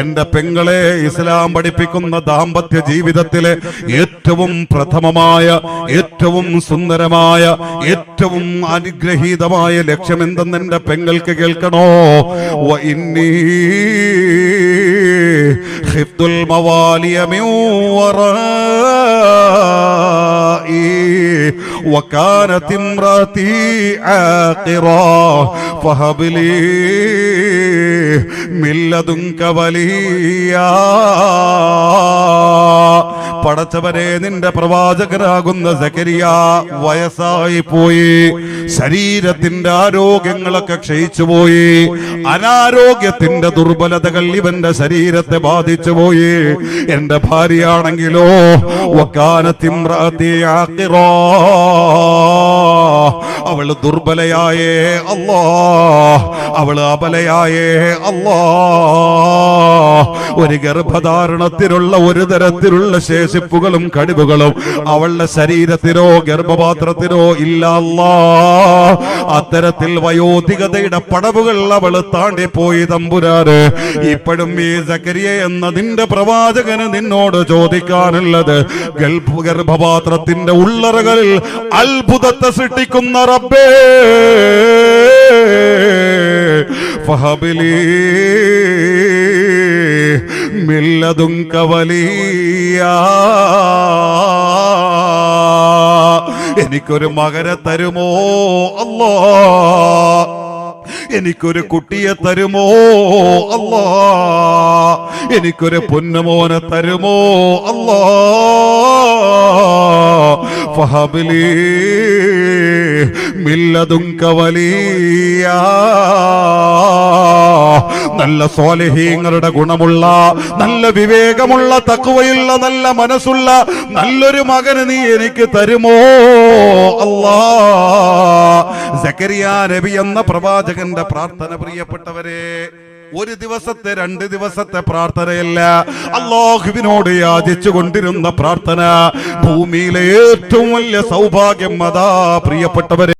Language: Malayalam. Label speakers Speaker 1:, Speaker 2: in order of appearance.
Speaker 1: എന്റെ പെങ്ങളെ, ഇസ്ലാം പഠിപ്പിക്കുന്ന ദാമ്പത്യ ജീവിതത്തിലെ ഏറ്റവും പ്രഥമമായ, ഏറ്റവും സുന്ദരമായ, ഏറ്റവും അനുഗ്രഹീതമായ ലക്ഷ്യം എന്തെന്ന് എന്റെ പെങ്ങൾക്ക് കേൾക്കണോ? വഇന്നീ ഖിഫ്തുൽ മവാലിയ മിൻ വറാഇ വകാനത് ഇംറാതി ആഖിറ ഫഹബ് ലീ മിൻ ലദുൻക വലിയാ. പടച്ചവനെ, നിന്റെ പ്രവാചകനാകുന്ന സക്കരിയ വയസ്സായി പോയി, ശരീരത്തിന്റെ ആരോഗ്യങ്ങളൊക്കെ ക്ഷയിച്ചു പോയി, അനാരോഗ്യത്തിന്റെ ദുർബലതകൾ ഇവന്റെ ശരീരത്തെ ബാധിച്ചു പോയി. എന്റെ ഭാര്യയാണെങ്കിലോ വകാനത് ഇംറാതി ആഖിറ, അവള് ദുർബലയായേ അല്ലാ, അവള് അബലയായേ അല്ലാ. ഒരു ഗർഭധാരണത്തിലുള്ള ഒരു തരത്തിലുള്ള ശേഷിപ്പുകളും കഴിവുകളും അവളുടെ ശരീരത്തിനോ ഗർഭപാത്രത്തിനോ ഇല്ല അല്ലാ. അത്തരത്തിൽ വയോധികതയുടെ പടവുകൾ അവള് താണ്ടിപ്പോയി തമ്പുരാന്. ഇപ്പോഴും ഈ സക്കരിയ എന്ന നിന്റെ പ്രവാചകന് നിന്നോട് ചോദിക്കാനുള്ളത്, ഗർഭപാത്രത്തിന്റെ ഉള്ളറകളിൽ അത്ഭുതത്തെ സൃഷ്ടിക്കുന്ന റബ്ബേ, ഫഹബിലി മിൻ ലദുൻക വലിയാ, എനിക്കൊരു മകനെ തരുമോ അല്ലാ, എനിക്കൊരു കുട്ടിയെ തരുമോ അല്ലാ, എനിക്കൊരു പൊന്നുമോനെ തരുമോ അല്ലാ, ഫഹബിലി മിൻ ലദുൻക വലിയാ. നല്ല സ്വാലിഹീങ്ങളുടെ ഗുണമുള്ള, നല്ല വിവേകമുള്ള, തഖ്വയുള്ള, നല്ല മനസ്സുള്ള നല്ലൊരു മകന് നീ എനിക്ക് തരുമോ അല്ലാ. സക്കരിയ നബി എന്ന പ്രവാചകന്റെ പ്രാർത്ഥന, പ്രിയപ്പെട്ടവരെ, ഒരു ദിവസത്തെ 2 ദിവസത്തെ പ്രാർത്ഥനയല്ല, അല്ലാഹുവിനോട് യാചിച്ചു കൊണ്ടിരുന്ന പ്രാർത്ഥന. ഭൂമിയിലെ ഏറ്റവും വലിയ സൗഭാഗ്യം അതാ പ്രിയപ്പെട്ടവരെ.